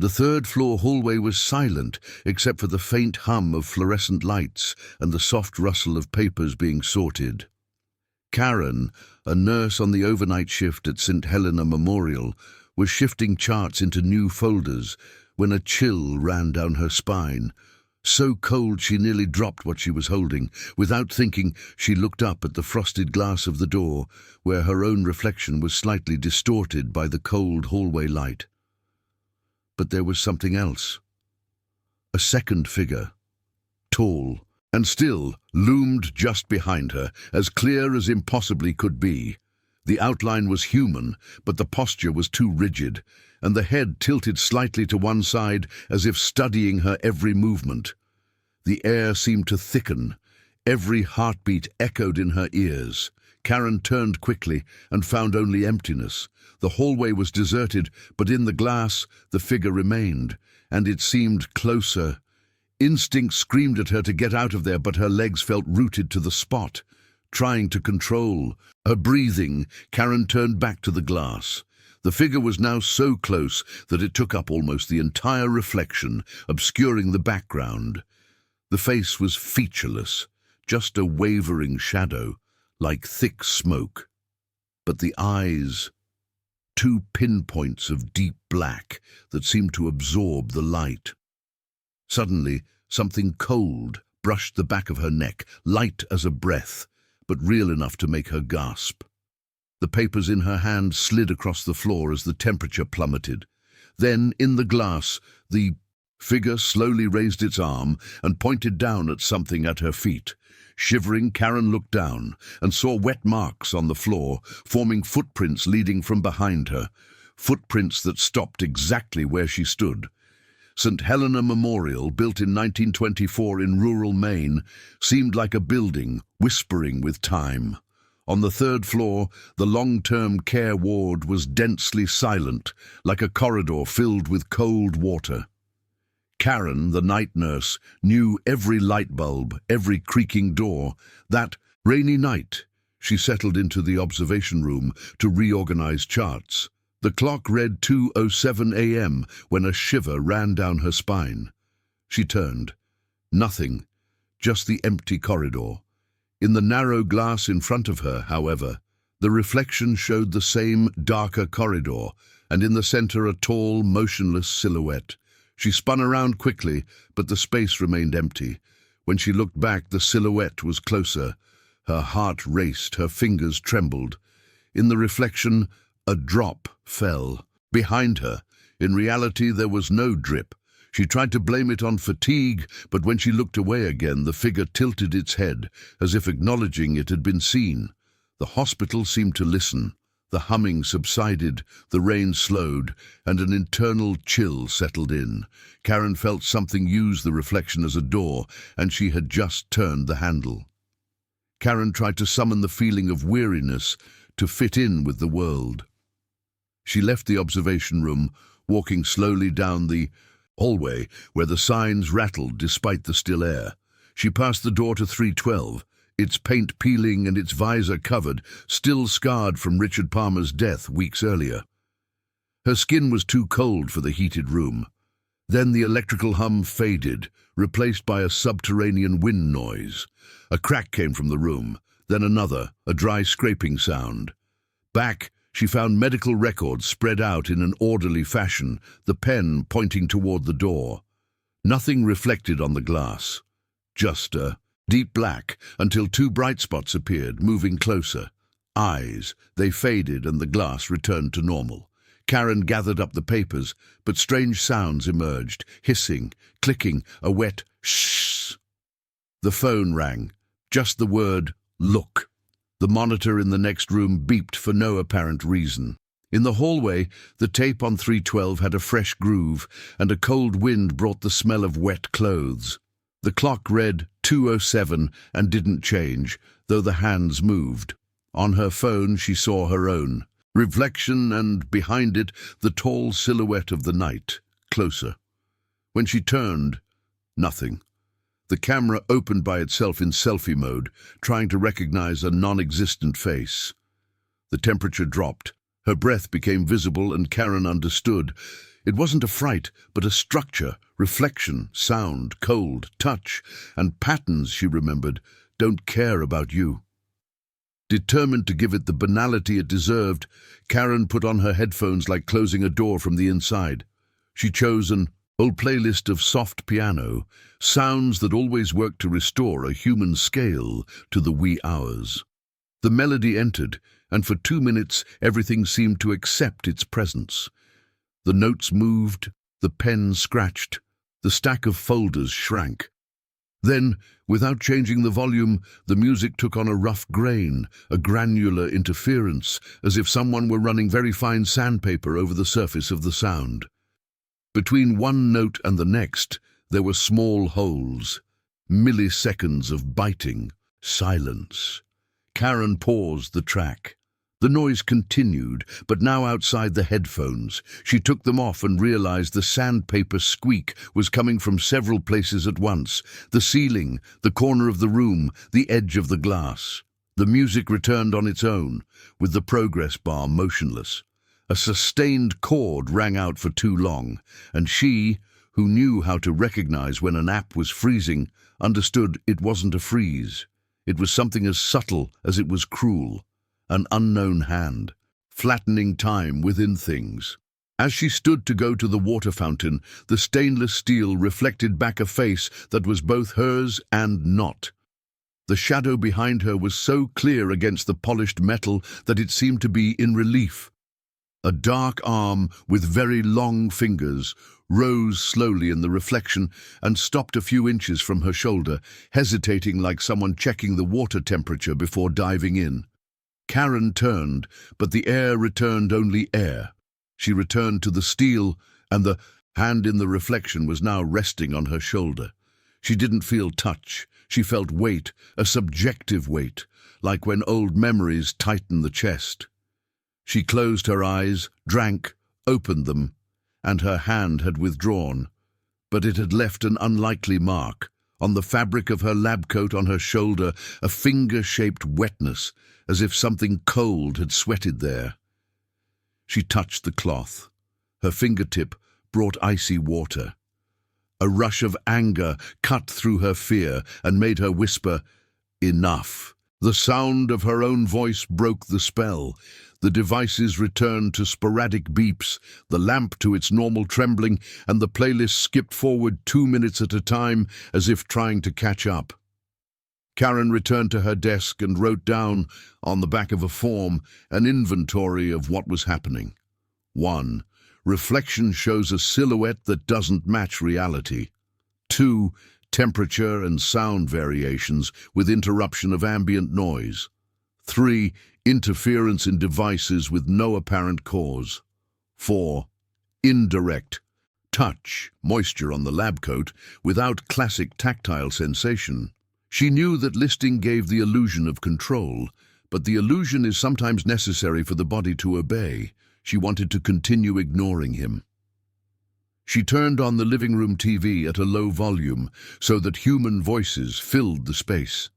The third-floor hallway was silent, except for the faint hum of fluorescent lights and the soft rustle of papers being sorted. Karen, a nurse on the overnight shift at St. Helena Memorial, was shifting charts into new folders when a chill ran down her spine. So cold she nearly dropped what she was holding. Without thinking, she looked up at the frosted glass of the door, where her own reflection was slightly distorted by the cold hallway light. But there was something else. A second figure, tall and still, loomed just behind her, as clear as impossibly could be. The outline was human, but the posture was too rigid, and the head tilted slightly to one side as if studying her every movement. The air seemed to thicken. Every heartbeat echoed in her ears. Karen turned quickly and found only emptiness. The hallway was deserted, but in the glass the figure remained, and it seemed closer. Instinct screamed at her to get out of there, but her legs felt rooted to the spot. Trying to control her breathing, Karen turned back to the glass. The figure was now so close that it took up almost the entire reflection, obscuring the background. The face was featureless, just a wavering shadow, like thick smoke. But the eyes, two pinpoints of deep black that seemed to absorb the light. Suddenly, something cold brushed the back of her neck, light as a breath, but real enough to make her gasp. The papers in her hand slid across the floor as the temperature plummeted. Then, in the glass, the figure slowly raised its arm and pointed down at something at her feet. Shivering, Karen looked down and saw wet marks on the floor, forming footprints leading from behind her, footprints that stopped exactly where she stood. St. Helena Memorial, built in 1924 in rural Maine, seemed like a building, whispering with time. On the third floor, the long-term care ward was densely silent, like a corridor filled with cold water. Karen, the night nurse, knew every light bulb, every creaking door. That rainy night, she settled into the observation room to reorganize charts. The clock read 2:07 a.m. when a shiver ran down her spine. She turned. Nothing, just the empty corridor. In the narrow glass in front of her, however, the reflection showed the same darker corridor, and in the center a tall, motionless silhouette. She spun around quickly, but the space remained empty. When she looked back, the silhouette was closer. Her heart raced, her fingers trembled. In the reflection, a drop fell. Behind her, in reality, there was no drip. She tried to blame it on fatigue, but when she looked away again, the figure tilted its head, as if acknowledging it had been seen. The hospital seemed to listen. The humming subsided, the rain slowed, and an internal chill settled in. Karen felt something use the reflection as a door, and she had just turned the handle. Karen tried to summon the feeling of weariness to fit in with the world. She left the observation room, walking slowly down the hallway where the signs rattled despite the still air. She passed the door to 312, its paint peeling and its visor covered, still scarred from Richard Palmer's death weeks earlier. Her skin was too cold for the heated room. Then the electrical hum faded, replaced by a subterranean wind noise. A crack came from the room, then another, a dry scraping sound. Back, she found medical records spread out in an orderly fashion, the pen pointing toward the door. Nothing reflected on the glass. Just a deep black, until two bright spots appeared, moving closer. Eyes. They faded and the glass returned to normal. Karen gathered up the papers, but strange sounds emerged, hissing, clicking, a wet shh. The phone rang. Just the word, "Look." The monitor in the next room beeped for no apparent reason. In the hallway, the tape on 312 had a fresh groove, and a cold wind brought the smell of wet clothes. The clock read 2:07 and didn't change, though the hands moved. On her phone, she saw her own reflection, and behind it, the tall silhouette of the night, closer. When she turned, nothing. The camera opened by itself in selfie mode, trying to recognize a non-existent face. The temperature dropped. Her breath became visible, and Karen understood. It wasn't a fright, but a structure, reflection, sound, cold, touch, and patterns, she remembered, don't care about you. Determined to give it the banality it deserved, Karen put on her headphones like closing a door from the inside. She chose an old playlist of soft piano, sounds that always work to restore a human scale to the wee hours. The melody entered, and for 2 minutes everything seemed to accept its presence. The notes moved, the pen scratched, the stack of folders shrank. Then, without changing the volume, the music took on a rough grain, a granular interference, as if someone were running very fine sandpaper over the surface of the sound. Between one note and the next, there were small holes, milliseconds of biting silence. Karen paused the track. The noise continued, but now outside the headphones. She took them off and realized the sandpaper squeak was coming from several places at once: the ceiling, the corner of the room, the edge of the glass. The music returned on its own, with the progress bar motionless. A sustained chord rang out for too long, and she, who knew how to recognize when an app was freezing, understood it wasn't a freeze. It was something as subtle as it was cruel. An unknown hand, flattening time within things. As she stood to go to the water fountain, the stainless steel reflected back a face that was both hers and not. The shadow behind her was so clear against the polished metal that it seemed to be in relief. A dark arm with very long fingers rose slowly in the reflection and stopped a few inches from her shoulder, hesitating like someone checking the water temperature before diving in. Karen turned, but the air returned only air. She returned to the steel, and the hand in the reflection was now resting on her shoulder. She didn't feel touch. She felt weight, a subjective weight, like when old memories tighten the chest. She closed her eyes, drank, opened them, and her hand had withdrawn. But it had left an unlikely mark. On the fabric of her lab coat on her shoulder, a finger-shaped wetness, as if something cold had sweated there. She touched the cloth. Her fingertip brought icy water. A rush of anger cut through her fear and made her whisper, "Enough." The sound of her own voice broke the spell. The devices returned to sporadic beeps, the lamp to its normal trembling, and the playlist skipped forward 2 minutes at a time, as if trying to catch up. Karen returned to her desk and wrote down, on the back of a form, an inventory of what was happening. 1. Reflection shows a silhouette that doesn't match reality. 2. Temperature and sound variations with interruption of ambient noise. 3. Interference in devices with no apparent cause. 4. Indirect. Touch, moisture on the lab coat, without classic tactile sensation. She knew that listing gave the illusion of control, but the illusion is sometimes necessary for the body to obey. She wanted to continue ignoring him. She turned on the living room TV at a low volume so that human voices filled the space.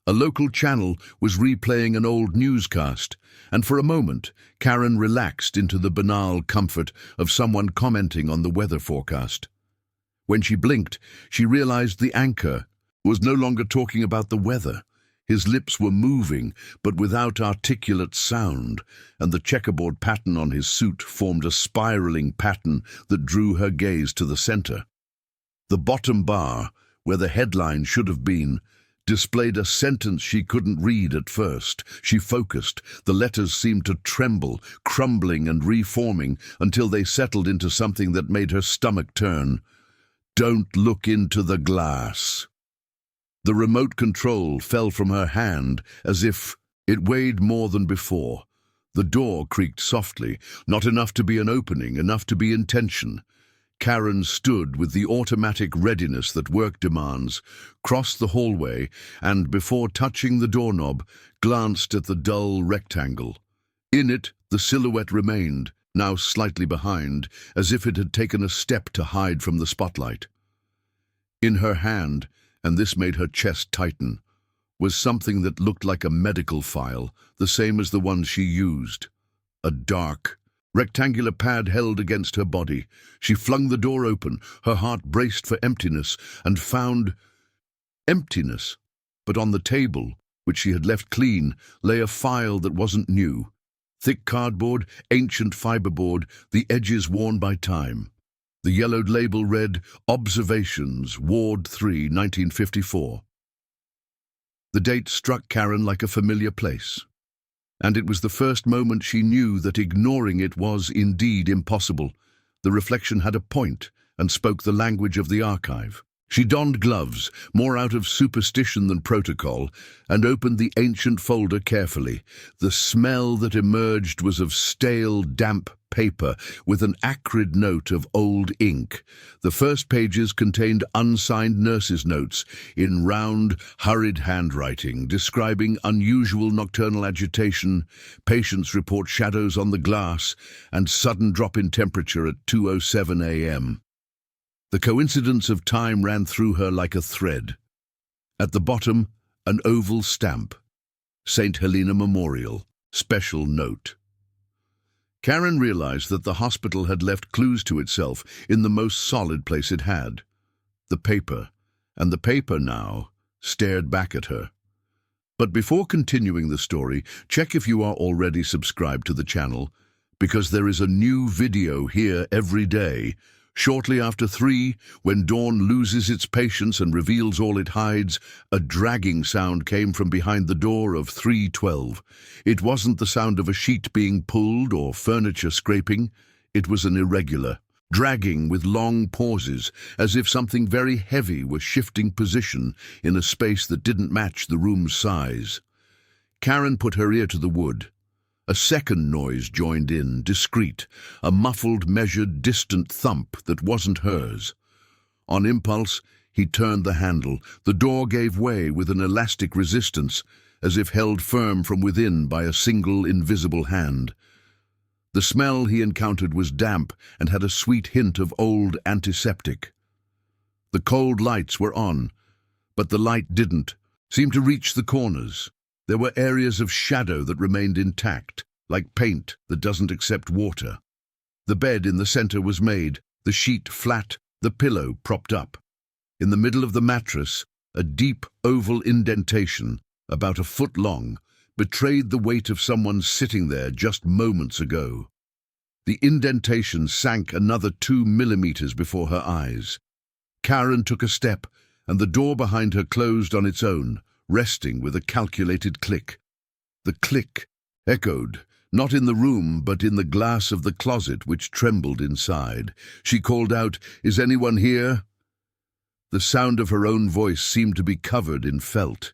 A local channel was replaying an old newscast, and for a moment, Karen relaxed into the banal comfort of someone commenting on the weather forecast. When she blinked, she realized the anchor was no longer talking about the weather. His lips were moving, but without articulate sound, and the checkerboard pattern on his suit formed a spiraling pattern that drew her gaze to the center. The bottom bar, where the headline should have been, displayed a sentence she couldn't read at first. She focused. The letters seemed to tremble, crumbling and reforming, until they settled into something that made her stomach turn. "Don't look into the glass." The remote control fell from her hand as if it weighed more than before. The door creaked softly, not enough to be an opening, enough to be intention. Karen stood with the automatic readiness that work demands, crossed the hallway, and, before touching the doorknob, glanced at the dull rectangle. In it, the silhouette remained, now slightly behind, as if it had taken a step to hide from the spotlight. In her hand, and this made her chest tighten, was something that looked like a medical file, the same as the ones she used. A dark, rectangular pad held against her body. She flung the door open, her heart braced for emptiness, and found emptiness. But on the table, which she had left clean, lay a file that wasn't new. Thick cardboard, ancient fiberboard, the edges worn by time. The yellowed label read, "Observations, Ward 3, 1954. The date struck Karen like a familiar place. And it was the first moment she knew that ignoring it was indeed impossible. The reflection had a point and spoke the language of the archive. She donned gloves, more out of superstition than protocol, and opened the ancient folder carefully. The smell that emerged was of stale, damp paper with an acrid note of old ink. The first pages contained unsigned nurses' notes in round, hurried handwriting, describing unusual nocturnal agitation, patients report shadows on the glass, and sudden drop in temperature at 2:07 a.m. The coincidence of time ran through her like a thread. At the bottom, an oval stamp. St. Helena Memorial. Special note. Karen realized that the hospital had left clues to itself in the most solid place it had. The paper. And the paper now stared back at her. But before continuing the story, check if you are already subscribed to the channel, because there is a new video here every day. Shortly after 3, when dawn loses its patience and reveals all it hides, a dragging sound came from behind the door of 312. It wasn't the sound of a sheet being pulled or furniture scraping. It was an irregular, dragging with long pauses, as if something very heavy was shifting position in a space that didn't match the room's size. Karen put her ear to the wood. A second noise joined in, discreet, a muffled, measured, distant thump that wasn't hers. On impulse, he turned the handle. The door gave way with an elastic resistance, as if held firm from within by a single invisible hand. The smell he encountered was damp and had a sweet hint of old antiseptic. The cold lights were on, but the light didn't seem to reach the corners. There were areas of shadow that remained intact, like paint that doesn't accept water. The bed in the center was made, the sheet flat, the pillow propped up. In the middle of the mattress, a deep oval indentation, about a foot long, betrayed the weight of someone sitting there just moments ago. The indentation sank another 2 millimeters before her eyes. Karen took a step, and the door behind her closed on its own, resting with a calculated click. The click echoed, not in the room, but in the glass of the closet which trembled inside. She called out, "Is anyone here?" The sound of her own voice seemed to be covered in felt.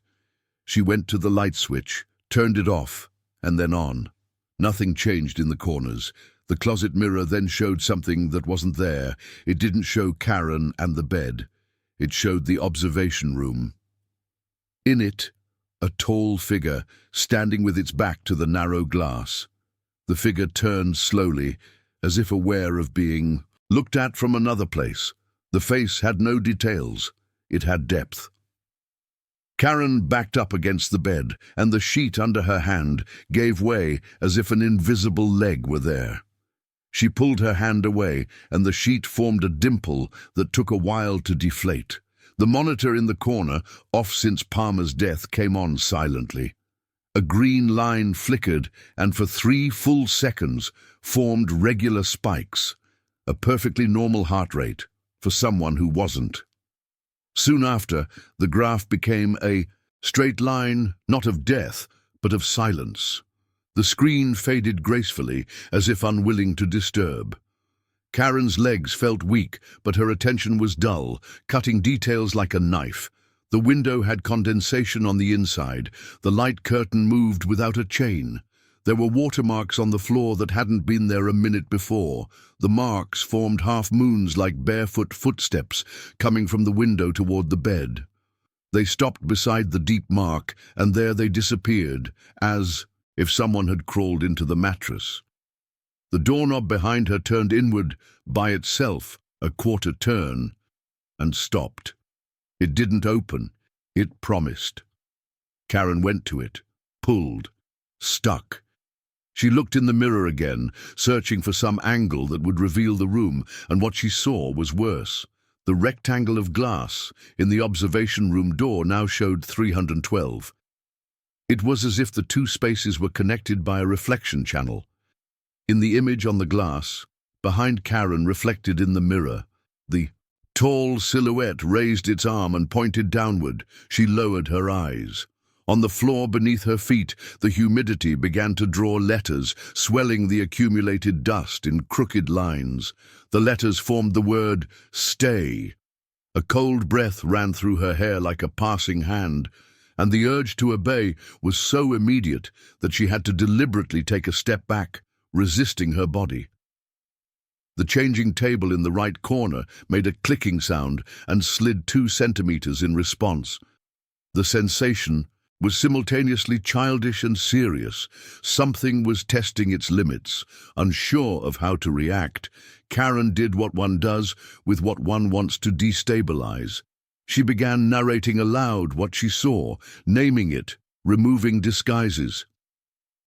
She went to the light switch, turned it off, and then on. Nothing changed in the corners. The closet mirror then showed something that wasn't there. It didn't show Karen and the bed. It showed the observation room. In it, a tall figure, standing with its back to the narrow glass. The figure turned slowly, as if aware of being looked at from another place. The face had no details. It had depth. Karen backed up against the bed, and the sheet under her hand gave way as if an invisible leg were there. She pulled her hand away, and the sheet formed a dimple that took a while to deflate. The monitor in the corner, off since Palmer's death, came on silently. A green line flickered, and for 3 full seconds formed regular spikes, a perfectly normal heart rate for someone who wasn't. Soon after, the graph became a straight line, not of death, but of silence. The screen faded gracefully, as if unwilling to disturb. Karen's legs felt weak, but her attention was dull, cutting details like a knife. The window had condensation on the inside. The light curtain moved without a chain. There were watermarks on the floor that hadn't been there a minute before. The marks formed half-moons like barefoot footsteps coming from the window toward the bed. They stopped beside the deep mark, and there they disappeared, as if someone had crawled into the mattress. The doorknob behind her turned inward by itself, a quarter turn, and stopped. It didn't open. It promised. Karen went to it, pulled, stuck. She looked in the mirror again, searching for some angle that would reveal the room, and what she saw was worse. The rectangle of glass in the observation room door now showed 312. It was as if the two spaces were connected by a reflection channel. In the image on the glass, behind Karen reflected in the mirror, the tall silhouette raised its arm and pointed downward. She lowered her eyes. On the floor beneath her feet, the humidity began to draw letters, swelling the accumulated dust in crooked lines. The letters formed the word "stay." A cold breath ran through her hair like a passing hand, and the urge to obey was so immediate that she had to deliberately take a step back, resisting her body. The changing table in the right corner made a clicking sound and slid 2 centimeters in response. The sensation was simultaneously childish and serious. Something was testing its limits. Unsure of how to react, Karen did what one does with what one wants to destabilize. She began narrating aloud what she saw, naming it, removing disguises.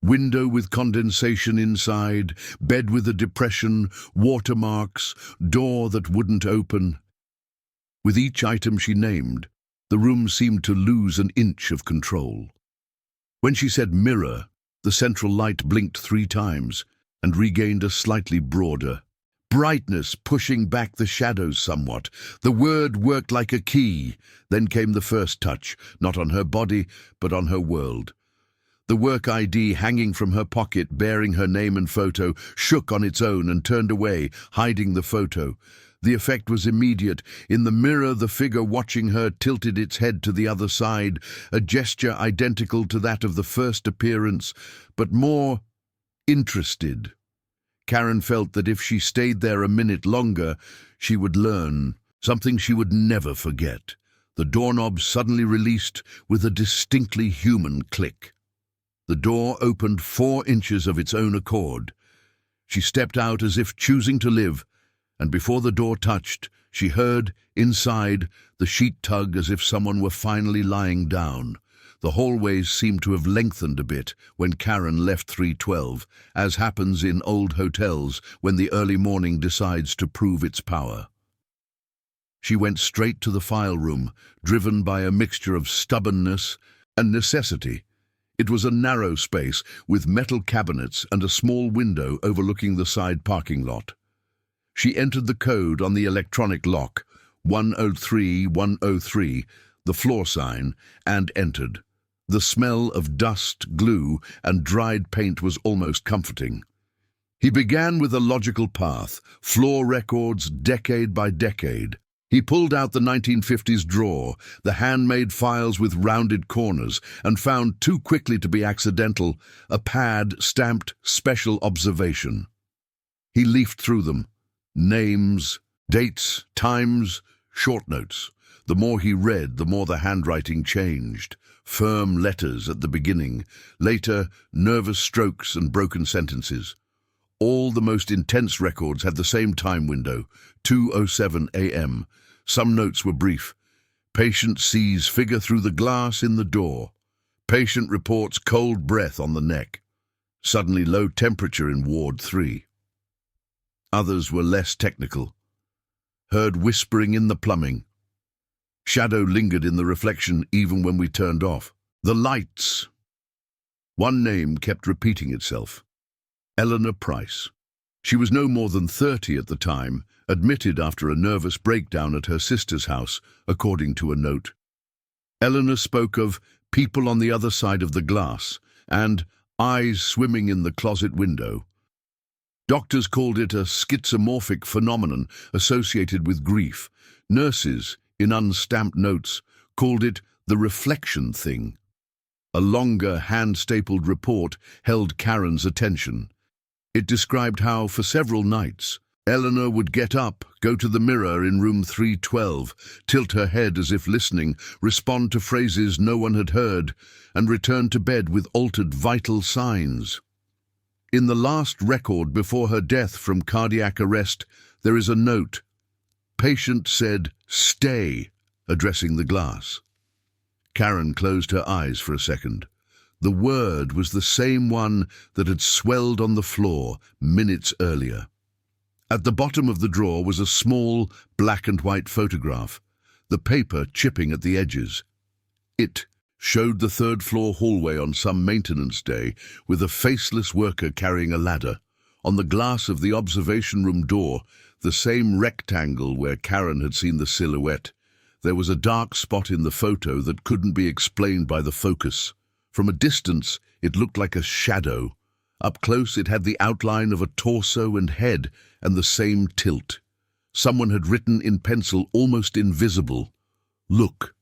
Window with condensation inside, bed with a depression, watermarks, door that wouldn't open. With each item she named, the room seemed to lose an inch of control. When she said mirror, the central light blinked 3 times and regained a slightly broader brightness, pushing back the shadows somewhat. The word worked like a key. Then came the first touch, not on her body, but on her world. The work ID hanging from her pocket, bearing her name and photo, shook on its own and turned away, hiding the photo. The effect was immediate. In the mirror, the figure watching her tilted its head to the other side, a gesture identical to that of the first appearance, but more interested. Karen felt that if she stayed there a minute longer, she would learn something she would never forget. The doorknob suddenly released with a distinctly human click. The door opened 4 inches of its own accord. She stepped out as if choosing to live, and before the door touched, she heard, inside, the sheet tug as if someone were finally lying down. The hallways seemed to have lengthened a bit when Karen left 312, as happens in old hotels when the early morning decides to prove its power. She went straight to the file room, driven by a mixture of stubbornness and necessity. It was a narrow space with metal cabinets and a small window overlooking the side parking lot. She entered the code on the electronic lock, 103-103, the floor sign, and entered. The smell of dust, glue, and dried paint was almost comforting. He began with a logical path, floor records decade by decade. He pulled out the 1950s drawer, the handmade files with rounded corners, and found, too quickly to be accidental, a pad stamped "Special Observation." He leafed through them. Names, dates, times, short notes. The more he read, the more the handwriting changed. Firm letters at the beginning, later nervous strokes and broken sentences. All the most intense records had the same time window, 2:07 a.m. Some notes were brief. Patient sees figure through the glass in the door. Patient reports cold breath on the neck. Suddenly low temperature in Ward 3. Others were less technical. Heard whispering in the plumbing. Shadow lingered in the reflection even when we turned off. The lights. One name kept repeating itself. Eleanor Price. She was no more than 30 at the time, admitted after a nervous breakdown at her sister's house, according to a note. Eleanor spoke of people on the other side of the glass and eyes swimming in the closet window. Doctors called it a schizomorphic phenomenon associated with grief. Nurses, in unstamped notes, called it the reflection thing. A longer, hand-stapled report held Karen's attention. It described how, for several nights, Eleanor would get up, go to the mirror in room 312, tilt her head as if listening, respond to phrases no one had heard, and return to bed with altered vital signs. In the last record before her death from cardiac arrest, there is a note. Patient said, "Stay," addressing the glass. Karen closed her eyes for a second. The word was the same one that had swelled on the floor minutes earlier. At the bottom of the drawer was a small black and white photograph, the paper chipping at the edges. It showed the third-floor hallway on some maintenance day, with a faceless worker carrying a ladder. On the glass of the observation room door, the same rectangle where Karen had seen the silhouette, there was a dark spot in the photo that couldn't be explained by the focus. From a distance, it looked like a shadow. Up close, it had the outline of a torso and head, and the same tilt. Someone had written in pencil, almost invisible, "Look."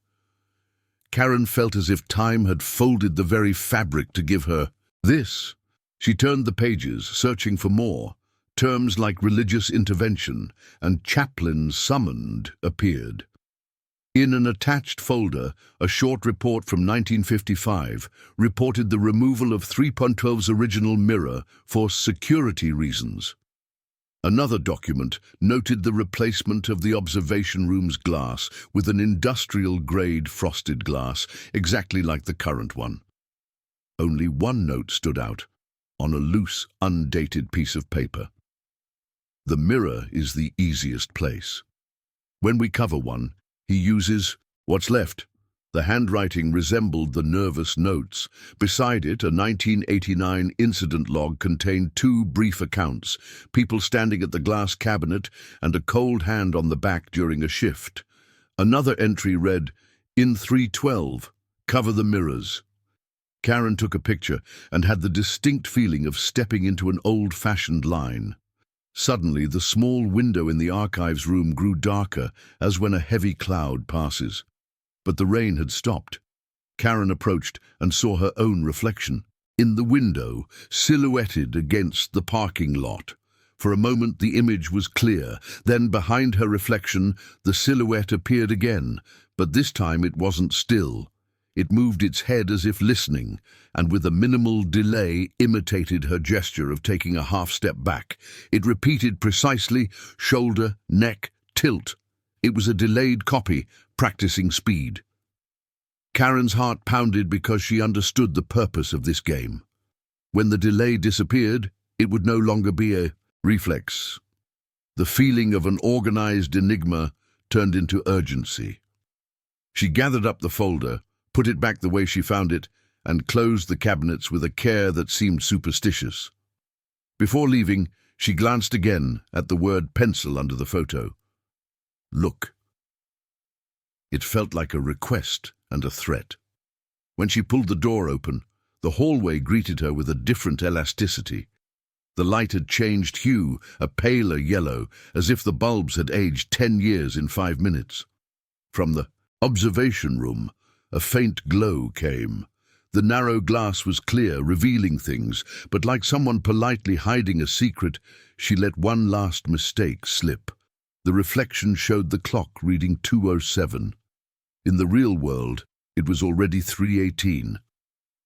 Karen felt as if time had folded the very fabric to give her this. She turned the pages, searching for more. Terms like religious intervention and chaplain summoned appeared. In an attached folder, a short report from 1955 reported the removal of 3.12's original mirror for security reasons. Another document noted the replacement of the observation room's glass with an industrial-grade frosted glass, exactly like the current one. Only one note stood out, on a loose, undated piece of paper. The mirror is the easiest place. When we cover one, he uses what's left. The handwriting resembled the nervous notes. Beside it, a 1989 incident log contained two brief accounts, people standing at the glass cabinet and a cold hand on the back during a shift. Another entry read, "In 312, cover the mirrors." Karen took a picture and had the distinct feeling of stepping into an old-fashioned line. Suddenly, the small window in the archives room grew darker, as when a heavy cloud passes. But the rain had stopped. Karen approached and saw her own reflection in the window, silhouetted against the parking lot. For a moment the image was clear. Then behind her reflection the silhouette appeared again, but this time it wasn't still. It moved its head as if listening, and with a minimal delay imitated her gesture of taking a half-step back. It repeated precisely, shoulder, neck, tilt. It was a delayed copy, practicing speed. Karen's heart pounded because she understood the purpose of this game. When the delay disappeared, it would no longer be a reflex. The feeling of an organized enigma turned into urgency. She gathered up the folder, put it back the way she found it, and closed the cabinets with a care that seemed superstitious. Before leaving, she glanced again at the word pencil under the photo. "Look." It felt like a request and a threat. When she pulled the door open, the hallway greeted her with a different elasticity. The light had changed hue, a paler yellow, as if the bulbs had aged 10 years in 5 minutes. From the observation room, a faint glow came. The narrow glass was clear, revealing things, but like someone politely hiding a secret, she let one last mistake slip. The reflection showed the clock reading 2:07. In the real world, it was already 3:18.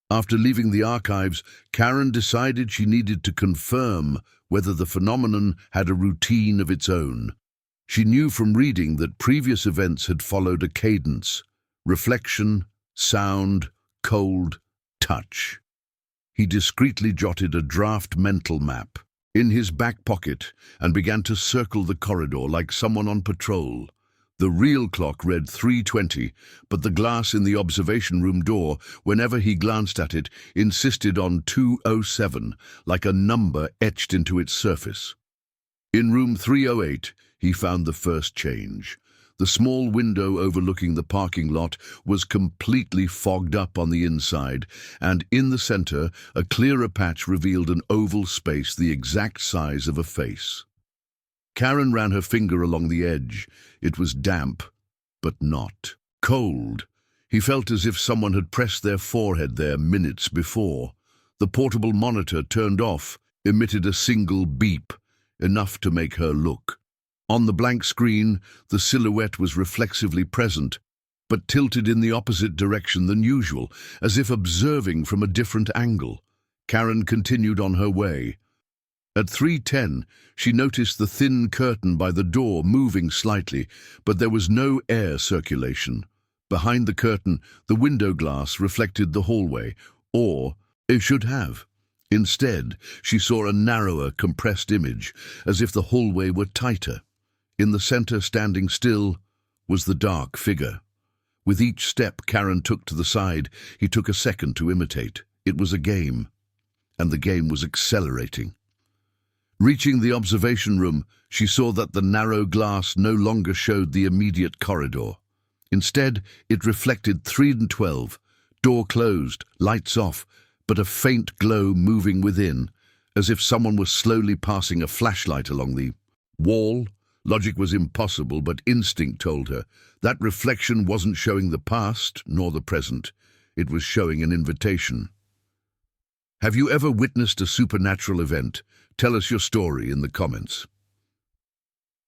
After leaving the archives, Karen decided she needed to confirm whether the phenomenon had a routine of its own. She knew from reading that previous events had followed a cadence: reflection, sound, cold, touch. He discreetly jotted a draft mental map in his back pocket and began to circle the corridor like someone on patrol. The real clock read 3:20, but the glass in the observation room door, whenever he glanced at it, insisted on 2:07, like a number etched into its surface. In room 308, he found the first change. The small window overlooking the parking lot was completely fogged up on the inside, and in the center, a clearer patch revealed an oval space the exact size of a face. Karen ran her finger along the edge. It was damp, but not cold. He felt as if someone had pressed their forehead there minutes before. The portable monitor, turned off, emitted a single beep, enough to make her look. On the blank screen, the silhouette was reflexively present, but tilted in the opposite direction than usual, as if observing from a different angle. Karen continued on her way. At 3:10, she noticed the thin curtain by the door moving slightly, but there was no air circulation. Behind the curtain, the window glass reflected the hallway, Or it should have. Instead, she saw a narrower, compressed image, as if the hallway were tighter. In the center, standing still, was the dark figure. With each step Karen took to the side, he took a second to imitate. It was a game, and the game was accelerating. Reaching the observation room, she saw that the narrow glass no longer showed the immediate corridor. Instead, it reflected 3 and 12, door closed, lights off, but a faint glow moving within, as if someone was slowly passing a flashlight along the wall. Logic was impossible, but instinct told her that reflection wasn't showing the past nor the present. It was showing an invitation. Have you ever witnessed a supernatural event? Tell us your story in the comments.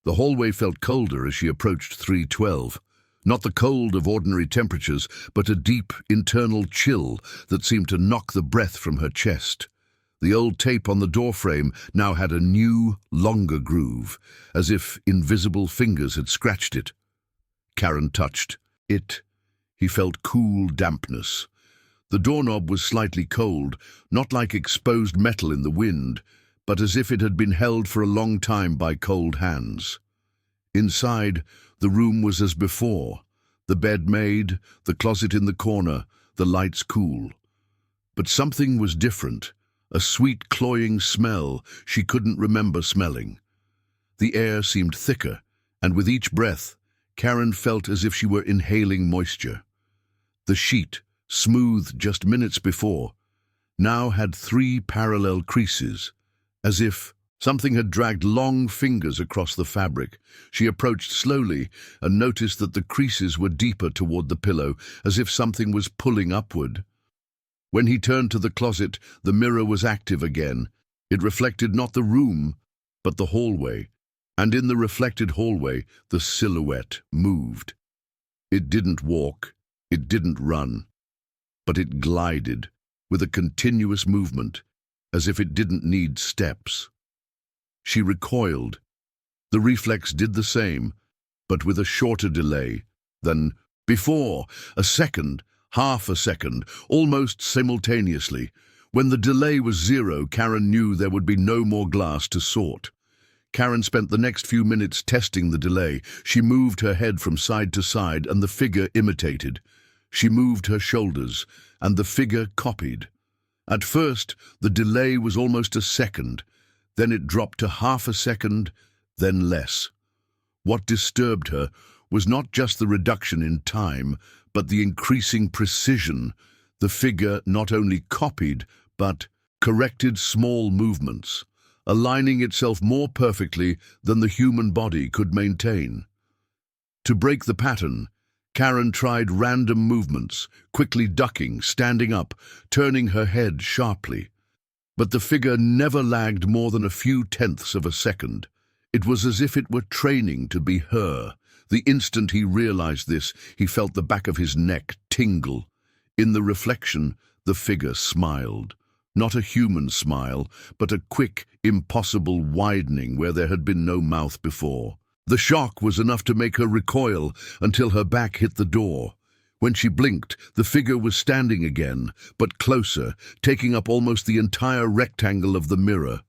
The hallway felt colder as she approached 312. Not the cold of ordinary temperatures, but a deep, internal chill that seemed to knock the breath from her chest. The old tape on the doorframe now had a new, longer groove, as if invisible fingers had scratched it. Karen touched it. He felt cool dampness. The doorknob was slightly cold, not like exposed metal in the wind, but as if it had been held for a long time by cold hands. Inside, the room was as before, the bed made, the closet in the corner, the lights cool. But something was different, a sweet cloying smell she couldn't remember smelling. The air seemed thicker, and with each breath, Karen felt as if she were inhaling moisture. The sheet, smooth just minutes before, now had 3 parallel creases, as if something had dragged long fingers across the fabric. She approached slowly and noticed that the creases were deeper toward the pillow, as if something was pulling upward. When he turned to the closet, the mirror was active again. It reflected not the room, but the hallway, and in the reflected hallway, the silhouette moved. It didn't walk, it didn't run, but it glided, with a continuous movement, as if it didn't need steps. She recoiled. The reflex did the same, but with a shorter delay than before, a second, half a second, almost simultaneously. When the delay was 0, Karen knew there would be no more glass to sort. Karen spent the next few minutes testing the delay. She moved her head from side to side, and the figure imitated. She moved her shoulders, and the figure copied. At first, the delay was almost a second. Then it dropped to half a second, then less. What disturbed her was not just the reduction in time, but the increasing precision. The figure not only copied, but corrected small movements, aligning itself more perfectly than the human body could maintain. To break the pattern, Karen tried random movements, quickly ducking, standing up, turning her head sharply. But the figure never lagged more than a few tenths of a second. It was as if it were training to be her. The instant he realized this, he felt the back of his neck tingle. In the reflection, the figure smiled. Not a human smile, but a quick, impossible widening where there had been no mouth before. The shock was enough to make her recoil until her back hit the door. When she blinked, the figure was standing again, but closer, taking up almost the entire rectangle of the mirror.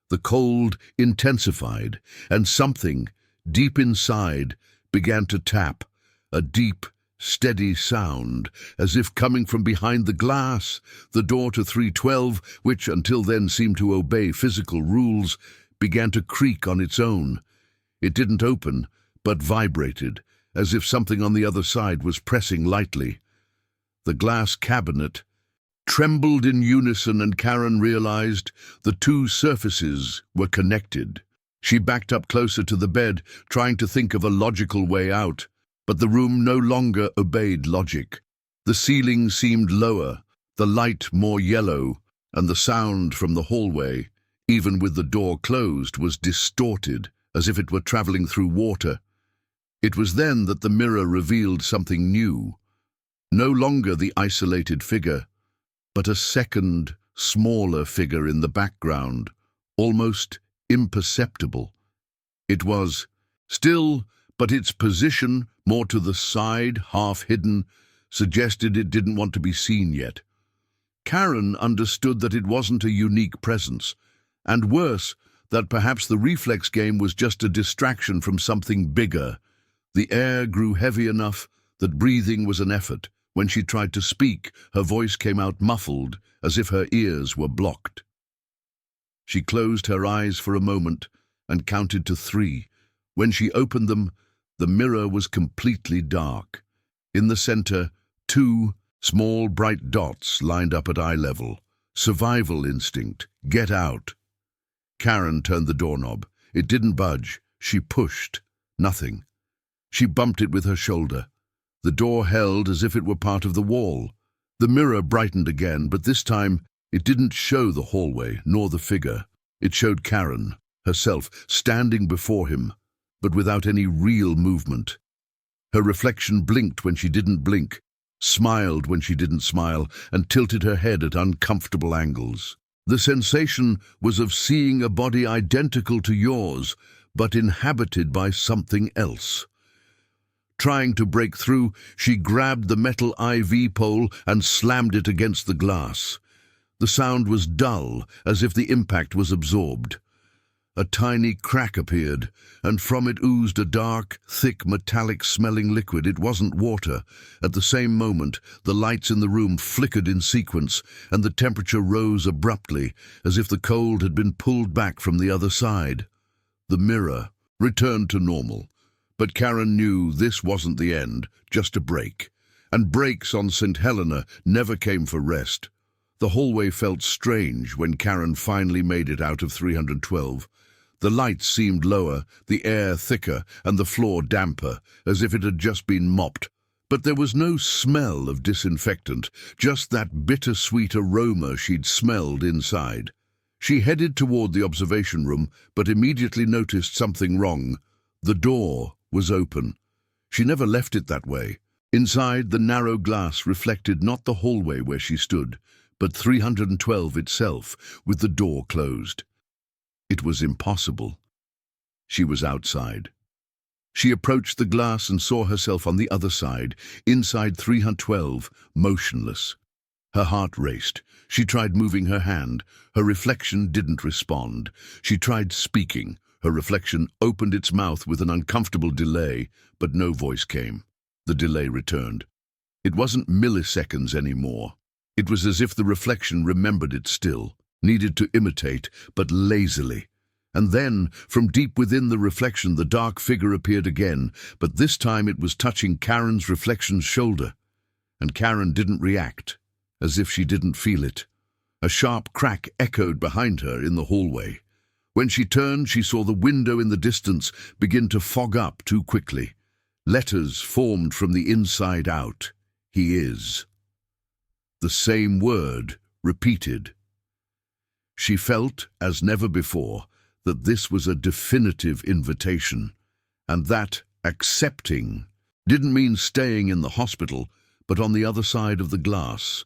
The cold intensified, and something, deep inside, began to tap, a deep, steady sound, as if coming from behind the glass. The door to 312, which until then seemed to obey physical rules, began to creak on its own. It didn't open, but vibrated, as if something on the other side was pressing lightly. The glass cabinet trembled in unison, and Karen realized the 2 surfaces were connected. She backed up closer to the bed, trying to think of a logical way out, but the room no longer obeyed logic. The ceiling seemed lower, the light more yellow, and the sound from the hallway, even with the door closed, was distorted, as if it were traveling through water. It was then that the mirror revealed something new. No longer the isolated figure, but a second, smaller figure in the background, almost imperceptible. It was still, but its position, more to the side, half hidden, suggested it didn't want to be seen yet. Karen understood that it wasn't a unique presence, and worse, that perhaps the reflex game was just a distraction from something bigger. The air grew heavy enough that breathing was an effort. When she tried to speak, her voice came out muffled, as if her ears were blocked. She closed her eyes for a moment and counted to 3. When she opened them, the mirror was completely dark. In the center, 2 small bright dots lined up at eye level. Survival instinct. Get out. Karen turned the doorknob. It didn't budge. She pushed. Nothing. She bumped it with her shoulder. The door held as if it were part of the wall. The mirror brightened again, but this time it didn't show the hallway nor the figure. It showed Karen, herself, standing before him, but without any real movement. Her reflection blinked when she didn't blink, smiled when she didn't smile, and tilted her head at uncomfortable angles. The sensation was of seeing a body identical to yours, but inhabited by something else. Trying to break through, she grabbed the metal IV pole and slammed it against the glass. The sound was dull, as if the impact was absorbed. A tiny crack appeared, and from it oozed a dark, thick, metallic-smelling liquid. It wasn't water. At the same moment, the lights in the room flickered in sequence, and the temperature rose abruptly, as if the cold had been pulled back from the other side. The mirror returned to normal. But Karen knew this wasn't the end, just a break. And breaks on St. Helena never came for rest. The hallway felt strange when Karen finally made it out of 312. The lights seemed lower, the air thicker, and the floor damper, as if it had just been mopped. But there was no smell of disinfectant, just that bittersweet aroma she'd smelled inside. She headed toward the observation room, but immediately noticed something wrong. The door was open. She never left it that way. Inside, the narrow glass reflected not the hallway where she stood, but 312 itself, with the door closed. It was impossible. She was outside. She approached the glass and saw herself on the other side, inside 312, motionless. Her heart raced. She tried moving her hand. Her reflection didn't respond. She tried speaking. Her reflection opened its mouth with an uncomfortable delay, but no voice came. The delay returned. It wasn't milliseconds anymore. It was as if the reflection remembered it still, needed to imitate, but lazily. And then, from deep within the reflection, the dark figure appeared again, but this time it was touching Karen's reflection's shoulder. And Karen didn't react, as if she didn't feel it. A sharp crack echoed behind her in the hallway. When she turned, she saw the window in the distance begin to fog up too quickly. Letters formed from the inside out. He is. The same word, repeated. She felt, as never before, that this was a definitive invitation, and that accepting didn't mean staying in the hospital, but on the other side of the glass.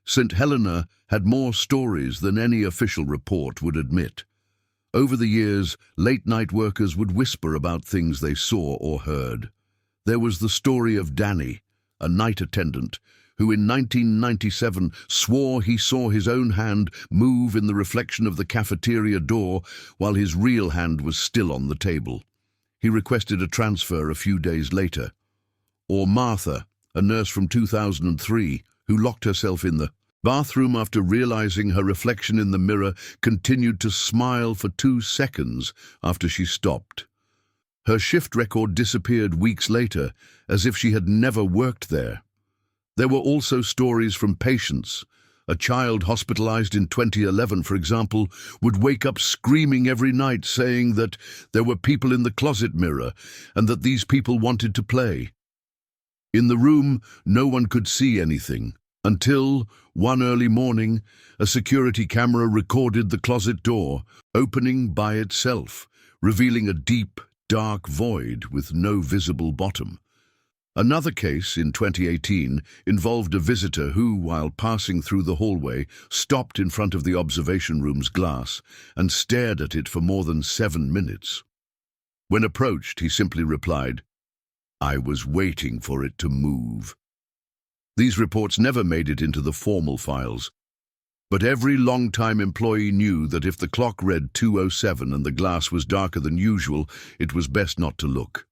St. Helena had more stories than any official report would admit. Over the years, late-night workers would whisper about things they saw or heard. There was the story of Danny, a night attendant, who in 1997 swore he saw his own hand move in the reflection of the cafeteria door while his real hand was still on the table. He requested a transfer a few days later. Or Martha, a nurse from 2003, who locked herself in the bathroom after realizing her reflection in the mirror continued to smile for 2 seconds after she stopped. Her shift record disappeared weeks later, as if she had never worked there. There were also stories from patients. A child hospitalized in 2011, for example, would wake up screaming every night saying that there were people in the closet mirror and that these people wanted to play. In the room, no one could see anything, until, one early morning, a security camera recorded the closet door opening by itself, revealing a deep, dark void with no visible bottom. Another case, in 2018, involved a visitor who, while passing through the hallway, stopped in front of the observation room's glass and stared at it for more than 7 minutes. When approached, he simply replied, "I was waiting for it to move." These reports never made it into the formal files, But every long-time employee knew that if the clock read 2:07 and the glass was darker than usual, it was best not to look.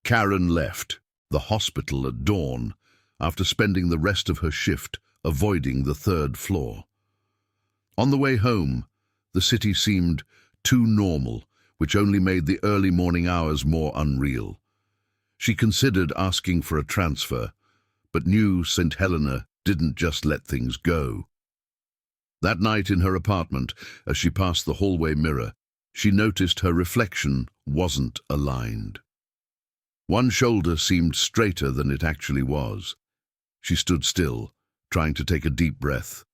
Karen left the hospital at dawn after spending the rest of her shift avoiding the third floor. On the way home, the city seemed too normal, which only made the early morning hours more unreal. She considered asking for a transfer, but knew St. Helena didn't just let things go. That night in her apartment, as she passed the hallway mirror, she noticed her reflection wasn't aligned. One shoulder seemed straighter than it actually was. She stood still, trying to take a deep breath,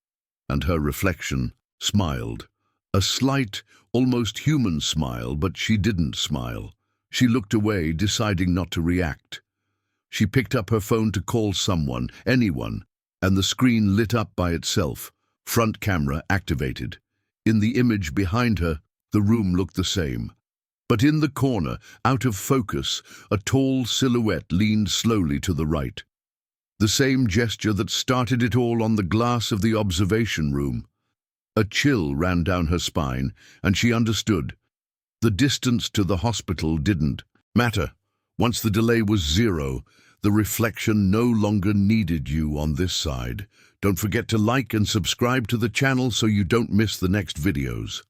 and her reflection smiled. A slight, almost human smile, but she didn't smile. She looked away, deciding not to react. She picked up her phone to call someone, anyone, and the screen lit up by itself. Front camera activated. In the image behind her, the room looked the same. But in the corner, out of focus, a tall silhouette leaned slowly to the right. The same gesture that started it all on the glass of the observation room. A chill ran down her spine, and she understood. The distance to the hospital didn't matter. Once the delay was zero, the reflection no longer needed you on this side. Don't forget to like and subscribe to the channel so you don't miss the next videos.